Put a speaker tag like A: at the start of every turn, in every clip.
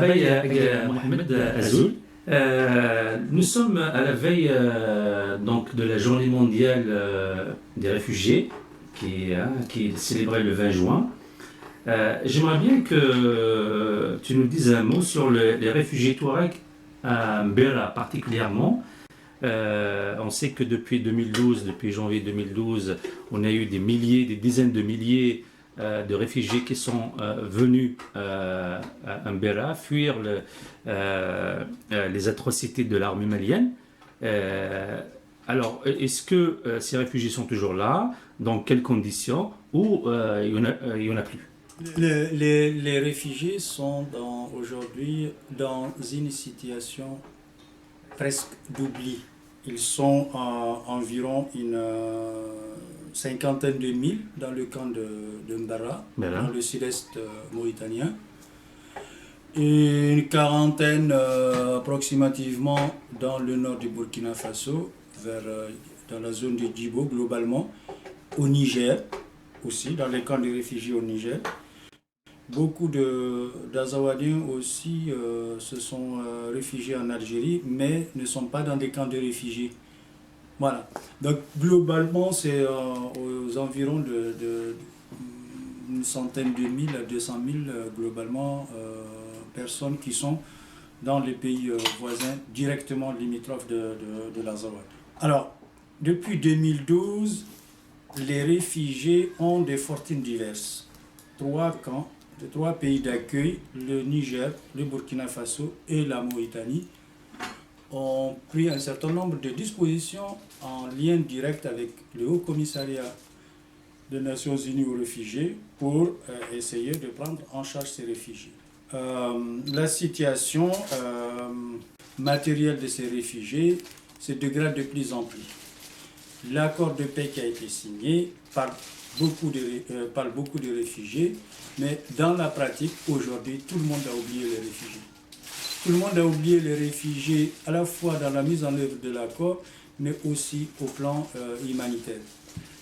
A: travail Mohamed Azoul. Nous sommes à la veille donc de la journée mondiale des réfugiés qui est célébrée le 20 juin. J'aimerais bien que tu nous dises un mot sur les réfugiés Touareg à Mbera particulièrement. On sait que depuis janvier 2012, on a eu des milliers, des dizaines de milliers de réfugiés qui sont venus à Mbera fuir les atrocités de l'armée malienne. Alors, est-ce que ces réfugiés sont toujours là? Dans quelles conditions? Ou il n'y en a plus?
B: Les réfugiés sont aujourd'hui dans une situation presque d'oubli. Ils sont environ une cinquantaine de mille dans le camp de Mbera, dans le sud-est mauritanien. Et une quarantaine approximativement dans le nord du Burkina Faso, dans la zone de Djibo globalement, au Niger aussi, dans les camps de réfugiés au Niger. Beaucoup d'Azawadiens aussi se sont réfugiés en Algérie, mais ne sont pas dans des camps de réfugiés. Voilà. Donc globalement, c'est aux environs une centaine de mille à 200 000 globalement personnes qui sont dans les pays voisins directement limitrophes de l'Azawad. Alors, depuis 2012, les réfugiés ont des fortunes diverses. 3 camps de 3 pays d'accueil, le Niger, le Burkina Faso et la Mauritanie, ont pris un certain nombre de dispositions en lien direct avec le Haut Commissariat des Nations Unies aux réfugiés pour essayer de prendre en charge ces réfugiés. La situation matérielle de ces réfugiés se dégrade de plus en plus. L'accord de paix qui a été signé parle beaucoup de réfugiés, mais dans la pratique, aujourd'hui, tout le monde a oublié les réfugiés. Tout le monde a oublié les réfugiés à la fois dans la mise en œuvre de l'accord, mais aussi au plan humanitaire.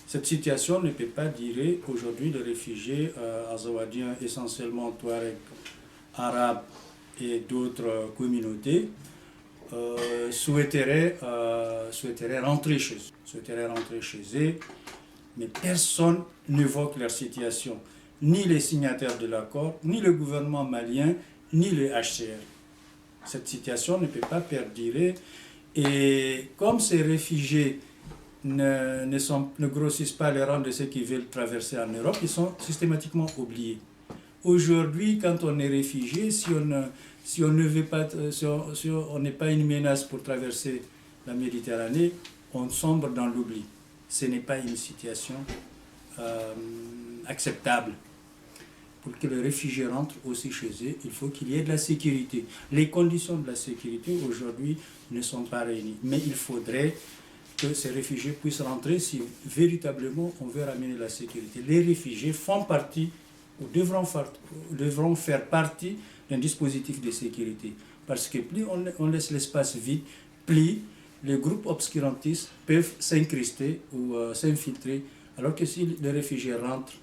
B: Cette situation ne peut pas durer. Aujourd'hui, les réfugiés azawadiens, essentiellement Touareg, arabes et d'autres communautés, souhaiteraient rentrer chez eux. Mais personne n'évoque leur situation. Ni les signataires de l'accord, ni le gouvernement malien, ni le HCR. Cette situation ne peut pas perdurer. Et comme ces réfugiés ne grossissent pas les rangs de ceux qui veulent traverser en Europe, ils sont systématiquement oubliés. Aujourd'hui, quand on est réfugié, si on n'est pas une menace pour traverser la Méditerranée, on sombre dans l'oubli. Ce n'est pas une situation acceptable. Pour que les réfugiés rentrent aussi chez eux, il faut qu'il y ait de la sécurité. Les conditions de la sécurité aujourd'hui ne sont pas réunies. Mais il faudrait que ces réfugiés puissent rentrer si véritablement on veut ramener la sécurité. Les réfugiés font partie ou devront faire partie d'un dispositif de sécurité. Parce que plus on laisse l'espace vide, plus les groupes obscurantistes peuvent s'incruster ou s'infiltrer. Alors que si les réfugiés rentrent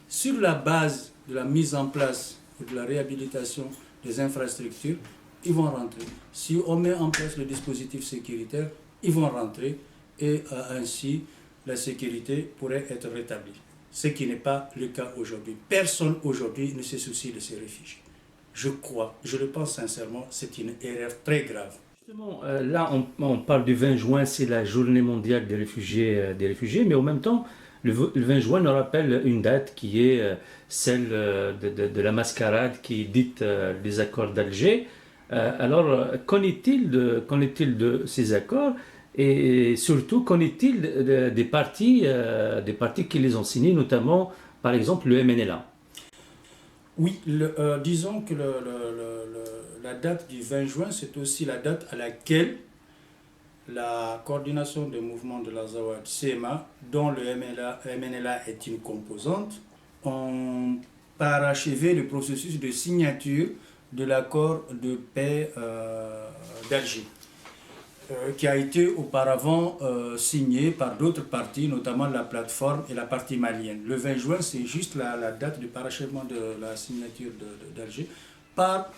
B: sur la base de la mise en place ou de la réhabilitation des infrastructures, ils vont rentrer. Si on met en place le dispositif sécuritaire, ils vont rentrer et ainsi la sécurité pourrait être rétablie. Ce qui n'est pas le cas aujourd'hui. Personne aujourd'hui ne se soucie de ces réfugiés. Je le pense sincèrement, c'est une erreur très grave.
A: Justement, là, on parle du 20 juin, c'est la journée mondiale des réfugiés, mais en même temps, le 20 juin nous rappelle une date qui est celle de la mascarade qui est dite des accords d'Alger. Alors, qu'en est-il de ces accords et surtout, qu'en est-il des partis qui les ont signés, notamment, par exemple, le MNLA?
B: Oui, disons que la date du 20 juin, c'est aussi la date à laquelle la coordination des mouvements de l'Azawad, CMA, dont le MNLA est une composante, ont parachevé le processus de signature de l'accord de paix d'Alger, qui a été auparavant signé par d'autres partis, notamment la plateforme et la partie malienne. Le 20 juin, c'est juste la date de parachèvement de la signature d'Alger par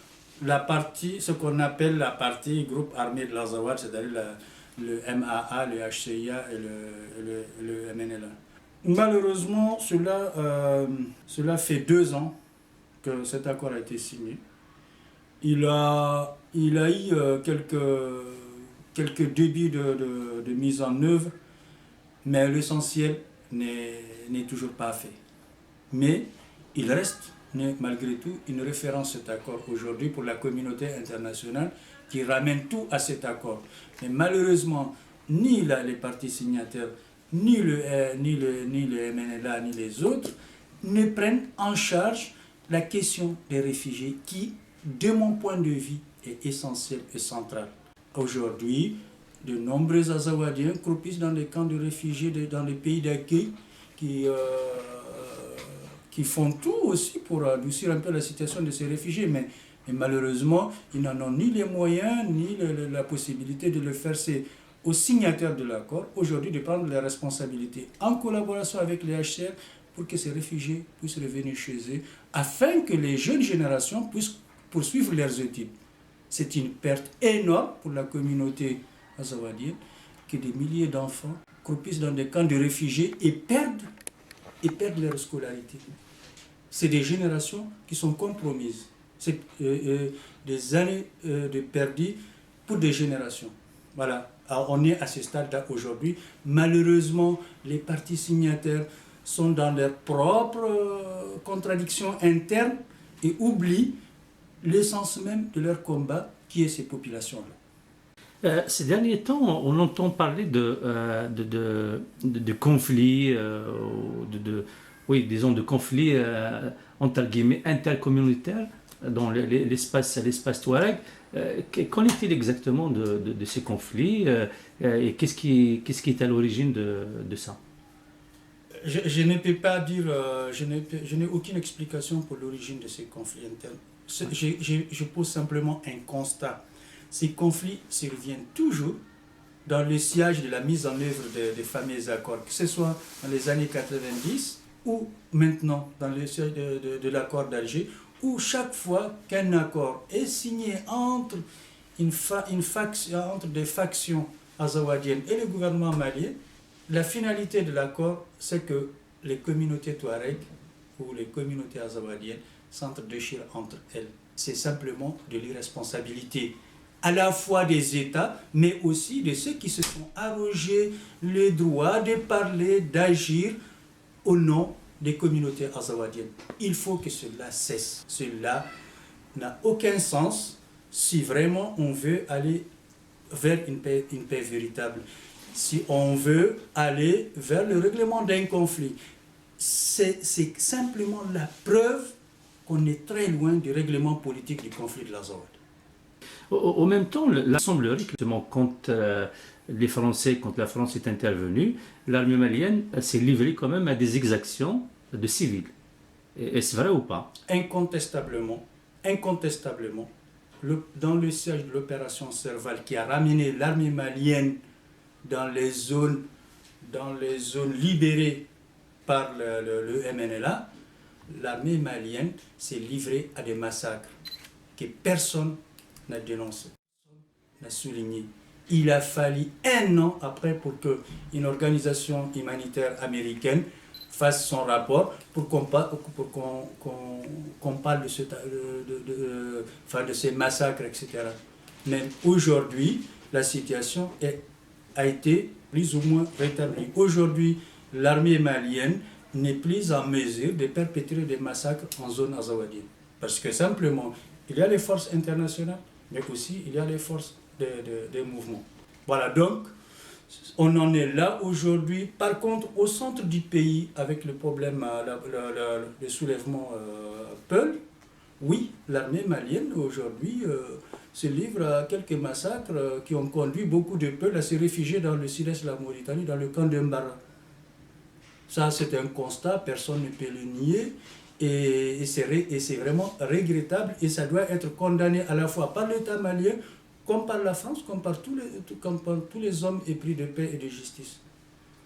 B: la partie, ce qu'on appelle la partie groupe armé de l'Azawad, c'est-à-dire le MAA, le HCIA et le MNLA. Malheureusement, cela fait 2 ans que cet accord a été signé. Il a eu quelques débuts de mise en œuvre, mais l'essentiel n'est toujours pas fait. Mais il reste malgré tout une référence, cet accord aujourd'hui, pour la communauté internationale qui ramène tout à cet accord. Mais malheureusement, ni les partis signataires, ni le MNLA, ni les autres ne prennent en charge la question des réfugiés qui, de mon point de vue, est essentielle et centrale. Aujourd'hui, de nombreux Azawadiens croupissent dans les camps de réfugiés, dans les pays d'accueil, qui font tout aussi pour adoucir un peu la situation de ces réfugiés. Mais malheureusement, ils n'en ont ni les moyens, ni la possibilité de le faire. C'est aux signataires de l'accord, aujourd'hui, de prendre les responsabilités en collaboration avec les HCR pour que ces réfugiés puissent revenir chez eux, afin que les jeunes générations puissent poursuivre leurs études. C'est une perte énorme pour la communauté azawadienne que des milliers d'enfants croupissent dans des camps de réfugiés et perdent leur scolarité. C'est des générations qui sont compromises. C'est des années de perdues pour des générations. Voilà. Alors, on est à ce stade-là aujourd'hui. Malheureusement, les partis signataires sont dans leurs propres contradictions internes et oublient l'essence même de leur combat, qui est ces populations-là.
A: Ces derniers temps, on entend parler de conflits, disons de conflits entre guillemets intercommunautaires dans l'espace Touareg. Qu'en est-il exactement de ces conflits et qu'est-ce qui est à l'origine de ça?
B: Je ne peux pas dire, je n'ai aucune explication pour l'origine de ces conflits internes. Je pose simplement un constat. Ces conflits surviennent toujours dans le sillage de la mise en œuvre des fameux accords, que ce soit dans les années 90 ou maintenant dans le sillage de l'accord d'Alger, où chaque fois qu'un accord est signé entre entre des factions azawadiennes et le gouvernement malien, la finalité de l'accord, c'est que les communautés touareg ou les communautés azawadiennes s'entre-déchirent entre elles. C'est simplement de l'irresponsabilité, à la fois des États, mais aussi de ceux qui se sont arrogés le droit de parler, d'agir au nom des communautés azawadiennes. Il faut que cela cesse. Cela n'a aucun sens si vraiment on veut aller vers une paix véritable. Si on veut aller vers le règlement d'un conflit, c'est simplement la preuve qu'on est très loin du règlement politique du conflit de l'Azawad.
A: Au même temps, il semblerait que quand la France est intervenue, l'armée malienne s'est livrée quand même à des exactions de civils. Est-ce vrai ou pas?
B: Incontestablement, dans le siège de l'opération Serval qui a ramené l'armée malienne dans les zones libérées par le MNLA, l'armée malienne s'est livrée à des massacres que personne n'a dénoncé, n'a souligné. Il a fallu 1 an après pour qu'une organisation humanitaire américaine fasse son rapport pour qu'on parle de ces massacres, etc. Mais aujourd'hui, la situation a été plus ou moins rétablie. Aujourd'hui, l'armée malienne n'est plus en mesure de perpétrer des massacres en zone azawadienne. Parce que simplement, il y a les forces internationales, mais aussi il y a les forces des mouvements. Voilà, donc, on en est là aujourd'hui. Par contre, au centre du pays, avec le problème, le soulèvement Peul, oui, l'armée malienne aujourd'hui se livre à quelques massacres qui ont conduit beaucoup de Peuls à se réfugier dans le sud-est de la Mauritanie, dans le camp de Mbara. Ça, c'est un constat, personne ne peut le nier. Et c'est vraiment regrettable et ça doit être condamné à la fois par l'État malien, comme par la France, comme par tous les hommes épris de paix et de justice.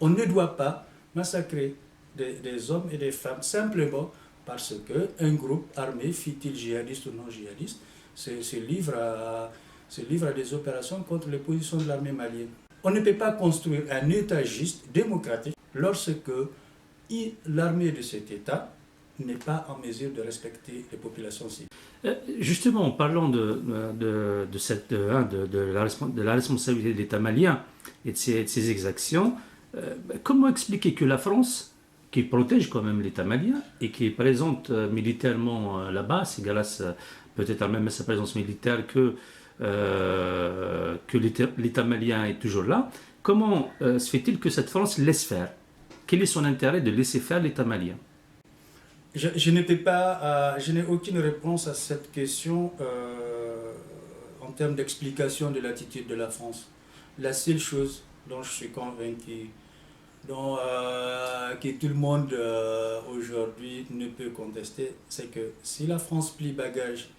B: On ne doit pas massacrer des hommes et des femmes simplement parce qu'un groupe armé, fût-il djihadiste ou non djihadiste, se livre à des opérations contre les positions de l'armée malienne. On ne peut pas construire un État juste, démocratique, lorsque l'armée de cet État n'est pas en mesure de respecter les populations civiles.
A: Justement, en parlant de la responsabilité de l'État malien et de ses exactions, comment expliquer que la France, qui protège quand même l'État malien et qui est présente militairement là-bas, c'est grâce peut-être même à sa présence militaire que l'État malien est toujours là, comment se fait-il que cette France laisse faire? Quel est son intérêt de laisser faire l'État malien?
B: Je n'ai aucune réponse à cette question en termes d'explication de l'attitude de la France. La seule chose dont je suis convaincu, que tout le monde aujourd'hui ne peut contester, c'est que si la France plie bagage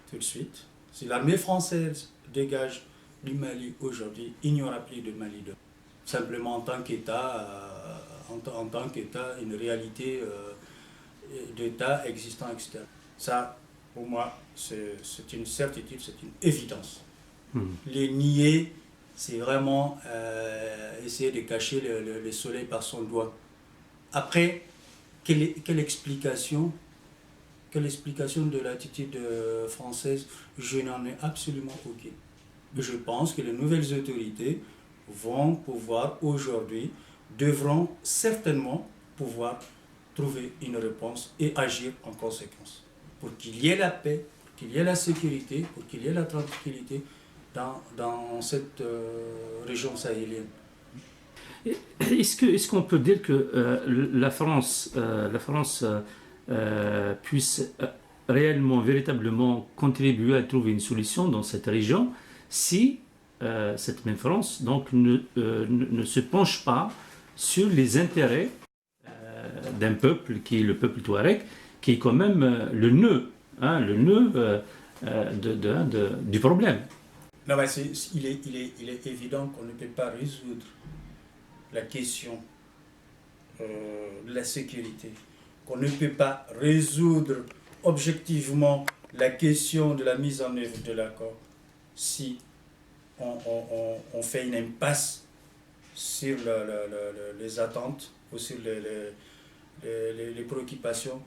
B: tout de suite, si l'armée française dégage du Mali aujourd'hui, il n'y aura plus de Mali 2. Simplement en tant qu'État, une réalité d'État existant externe. Ça, pour moi, c'est une certitude, c'est une évidence. Les nier, c'est vraiment essayer de cacher le soleil par son doigt. Après, quelle explication de l'attitude française? Je n'en ai absolument aucune. Je pense que les nouvelles autorités vont pouvoir aujourd'hui, devront certainement pouvoir trouver une réponse et agir en conséquence. Pour qu'il y ait la paix, pour qu'il y ait la sécurité, pour qu'il y ait la tranquillité dans cette région sahélienne.
A: Est-ce qu'on peut dire que la France puisse réellement, véritablement contribuer à trouver une solution dans cette région si cette même France donc, ne se penche pas sur les intérêts d'un peuple qui est le peuple touareg, qui est quand même le nœud du problème.
B: Non, mais il est évident qu'on ne peut pas résoudre la question de la sécurité, qu'on ne peut pas résoudre objectivement la question de la mise en œuvre de l'accord si on fait une impasse sur les attentes ou sur les préoccupations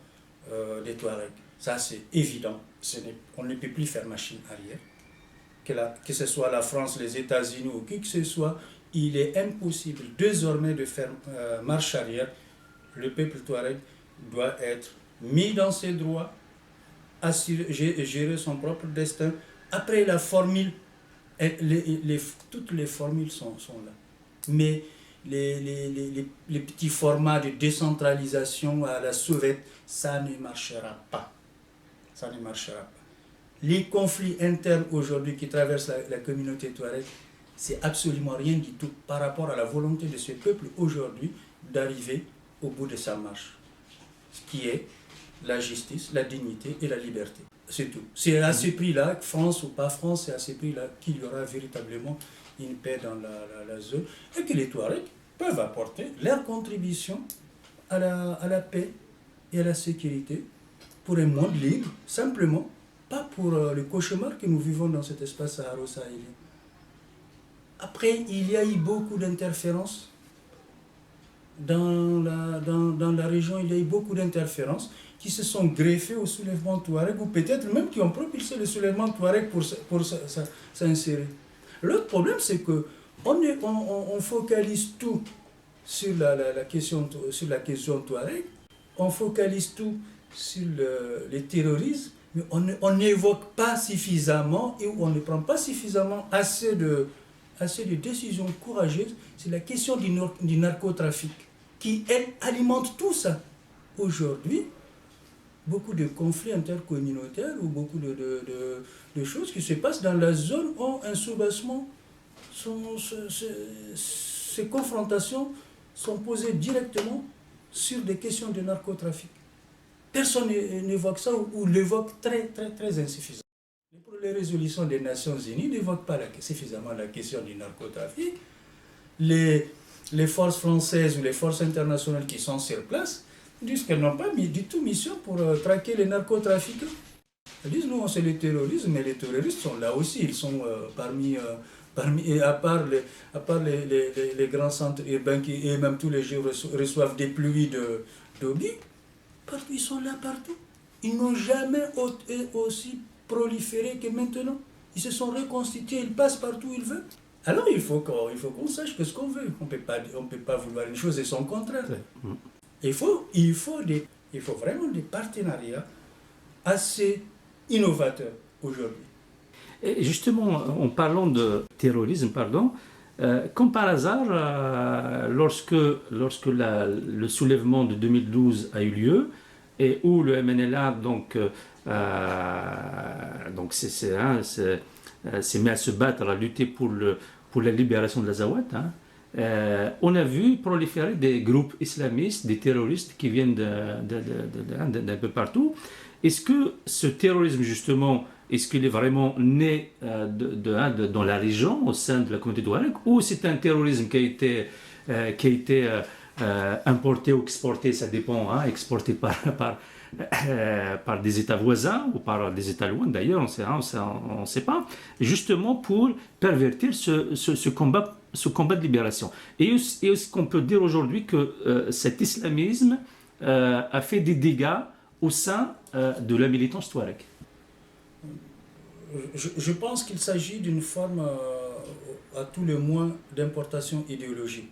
B: des Touaregs. Ça, c'est évident. On ne peut plus faire machine arrière. Que ce soit la France, les États-Unis ou qui que ce soit, il est impossible désormais de faire marche arrière. Le peuple Touareg doit être mis dans ses droits, gérer son propre destin. Après la formule, toutes les formules sont là. Mais les petits formats de décentralisation à la soviétique, ça ne marchera pas. Ça ne marchera pas. Les conflits internes aujourd'hui qui traversent la communauté touareg, c'est absolument rien du tout par rapport à la volonté de ce peuple aujourd'hui d'arriver au bout de sa marche. Ce qui est la justice, la dignité et la liberté. C'est tout. C'est à ce prix-là, France ou pas France, c'est à ce prix-là qu'il y aura véritablement une paix dans la zone et que les Touaregs peuvent apporter leur contribution à la paix et à la sécurité pour un monde libre, simplement, pas pour le cauchemar que nous vivons dans cet espace saharo-sahélien. Après, il y a eu beaucoup d'interférences dans la région, il y a eu beaucoup d'interférences qui se sont greffées au soulèvement touareg ou peut-être même qui ont propulsé le soulèvement touareg pour s'insérer. L'autre problème, c'est que on focalise tout sur la question touareg, on focalise tout sur les terrorismes, mais on n'évoque pas suffisamment et on ne prend pas suffisamment assez de décisions courageuses. C'est la question du narcotrafic qui, elle, alimente tout ça. Aujourd'hui, beaucoup de conflits intercommunautaires ou beaucoup de choses qui se passent dans la zone ont un soubassement. Ces confrontations sont posées directement sur des questions de narcotrafic. Personne n'évoque ça ou l'évoque très, très, très insuffisamment. Pour les résolutions des Nations Unies n'évoquent pas suffisamment la question du narcotrafic. Les forces françaises ou les forces internationales qui sont sur place disent qu'elles n'ont pas du tout mission pour traquer les narcotrafiquants. Ils disent non, c'est le terrorisme, mais les terroristes sont là aussi. Ils sont et à part les grands centres urbains qui, et même tous les jours, reçoivent des pluies d'obus, partout, ils sont là partout. Ils n'ont jamais aussi proliféré que maintenant. Ils se sont reconstitués, ils passent partout où ils veulent. Alors il faut qu'on sache que ce qu'on veut. On ne peut pas vouloir une chose et son contraire. Il faut vraiment des partenariats assez innovateurs aujourd'hui.
A: Et justement, en parlant de terrorisme, pardon, comme par hasard, lorsque le soulèvement de 2012 a eu lieu, et où le MNLA s'est mis à se battre, à lutter pour la libération de l'Azawad, on a vu proliférer des groupes islamistes, des terroristes qui viennent d'un peu partout. Est-ce que ce terrorisme, justement, est-ce qu'il est vraiment né dans la région, au sein de la communauté touareg, ou c'est un terrorisme qui a été importé ou exporté, ça dépend, exporté par des États voisins ou par des États loin d'ailleurs, on ne sait pas, justement pour pervertir ce combat de libération. Et est-ce qu'on peut dire aujourd'hui que cet islamisme a fait des dégâts au sein de la militance touareg?
B: Je pense qu'il s'agit d'une forme, à tout le moins, d'importation idéologique.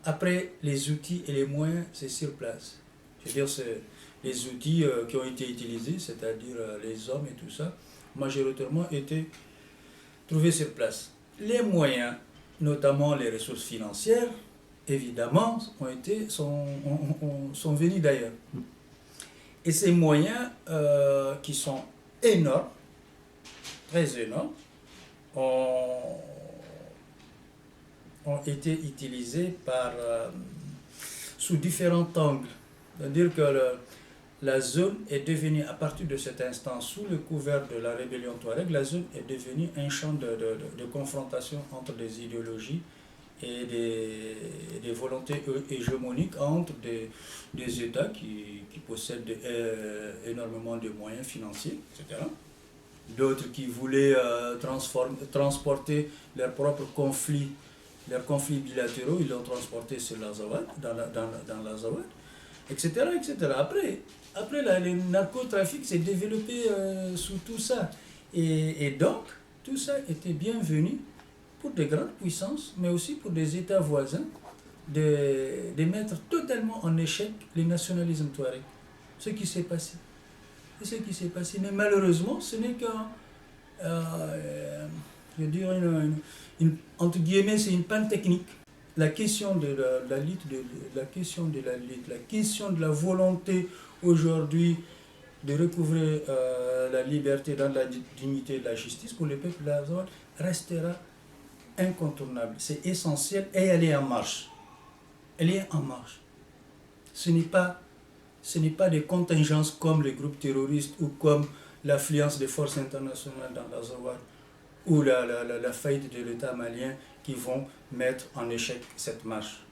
B: Après, les outils et les moyens, c'est sur place. Je veux dire, c'est les outils qui ont été utilisés, c'est-à-dire les hommes et tout ça, majoritairement étaient trouvés sur place. Les moyens, notamment les ressources financières, évidemment, sont venus d'ailleurs. Et ces moyens, qui sont énormes, très énormes, ont été utilisés sous différents angles. C'est-à-dire que la zone est devenue, à partir de cet instant, sous le couvert de la rébellion touareg, la zone est devenue un champ de confrontation entre des idéologies et des volontés hégémoniques entre des États qui possèdent énormément de moyens financiers, etc. D'autres qui voulaient transporter leurs propres conflits bilatéraux, ils l'ont transporté sur l'Azawad, dans l'Azawad, etc., etc. Après le narcotrafic s'est développé sous tout ça. Et donc, tout ça était bienvenu pour des grandes puissances, mais aussi pour des États voisins, de mettre totalement en échec le nationalisme touareg. Ce qui s'est passé. C'est ce qui s'est passé. Mais malheureusement, ce n'est je dirais entre guillemets, c'est une panne technique. La question de la lutte, la question de la volonté aujourd'hui de recouvrer la liberté dans la dignité de la justice pour le peuple de la zone restera incontournable. C'est essentiel et elle est en marche. Elle est en marche. Ce n'est pas des contingences comme les groupes terroristes ou comme l'affluence des forces internationales dans l'Azawad ou la faillite de l'État malien qui vont mettre en échec cette marche.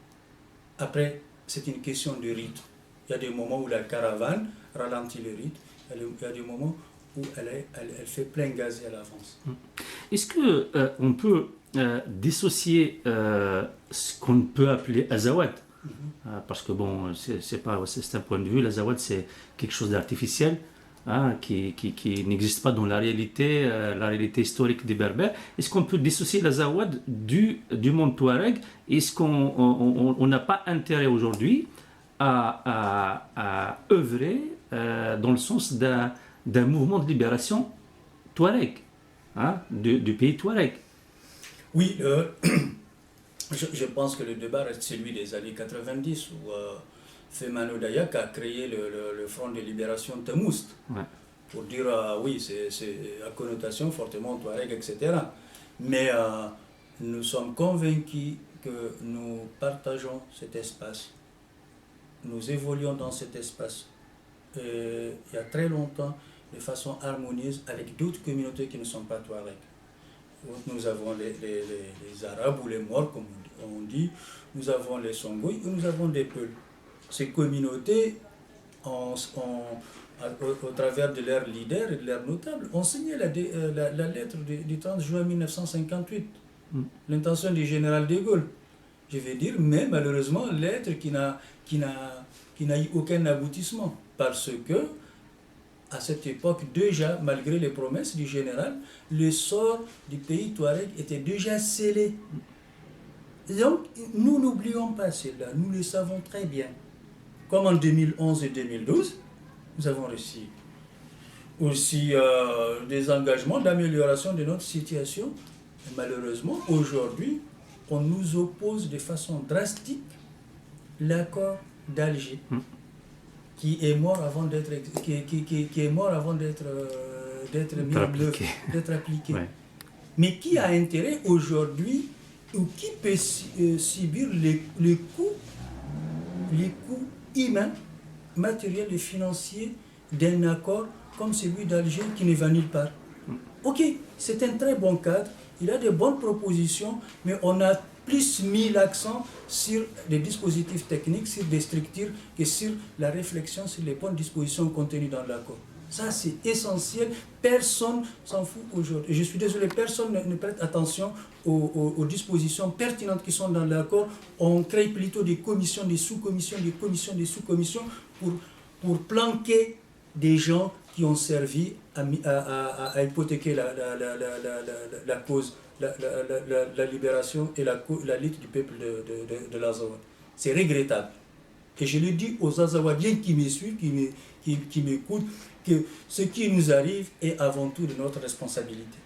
B: Après, c'est une question de rythme. Il y a des moments où la caravane ralentit le rythme, il y a des moments où elle fait plein gaz et elle avance.
A: Est-ce qu'on peut dissocier ce qu'on peut appeler Azawad? Parce que bon, c'est un point de vue, l'Azawad c'est quelque chose d'artificiel, qui n'existe pas dans la réalité historique des Berbères. Est-ce qu'on peut dissocier l'Azawad du monde touareg? Est-ce qu'on n'a pas intérêt aujourd'hui à œuvrer dans le sens d'un mouvement de libération touareg, du pays touareg?
B: Oui, je pense que le débat reste celui des années 90 où Femano Dayak a créé le Front de Libération Temoust, pour dire oui, c'est à connotation fortement touareg, etc. Mais nous sommes convaincus que nous partageons cet espace, nous évoluons dans cet espace il y a très longtemps de façon harmonieuse avec d'autres communautés qui ne sont pas touareg. Nous avons les Arabes ou les Maures, comme on dit, nous avons les Songhouis et nous avons des Peuls. Ces communautés ont au travers de leurs leaders et de leurs notables, ont signé la lettre du 30 juin 1958, l'intention du général de Gaulle. Je vais dire, mais malheureusement, lettre qui n'a eu aucun aboutissement, parce que à cette époque, déjà, malgré les promesses du général, le sort du pays Touareg était déjà scellé. Donc, nous n'oublions pas cela, nous le savons très bien. Comme en 2011 et 2012, nous avons reçu aussi des engagements d'amélioration de notre situation. Et malheureusement, aujourd'hui, on nous oppose de façon drastique l'accord d'Alger, qui est mort avant d'être appliqué. Ouais. Mais qui a intérêt aujourd'hui, ou qui peut subir les coûts humains, matériels et financiers d'un accord comme celui d'Alger qui ne va nulle part. Ok, c'est un très bon cadre, il a de bonnes propositions, mais on a plus mis l'accent sur les dispositifs techniques, sur des structures, que sur la réflexion sur les bonnes dispositions contenues dans l'accord. Ça, c'est essentiel. Personne s'en fout aujourd'hui. Je suis désolé, personne ne prête attention aux dispositions pertinentes qui sont dans l'accord. On crée plutôt des commissions, des sous-commissions, des commissions, des sous-commissions pour planquer des gens qui ont servi à hypothéquer la cause, la libération et la lutte du peuple de l'Azawad. C'est regrettable. Et je le dis aux Azawadiens qui me suivent, qui m'écoutent, que ce qui nous arrive est avant tout de notre responsabilité.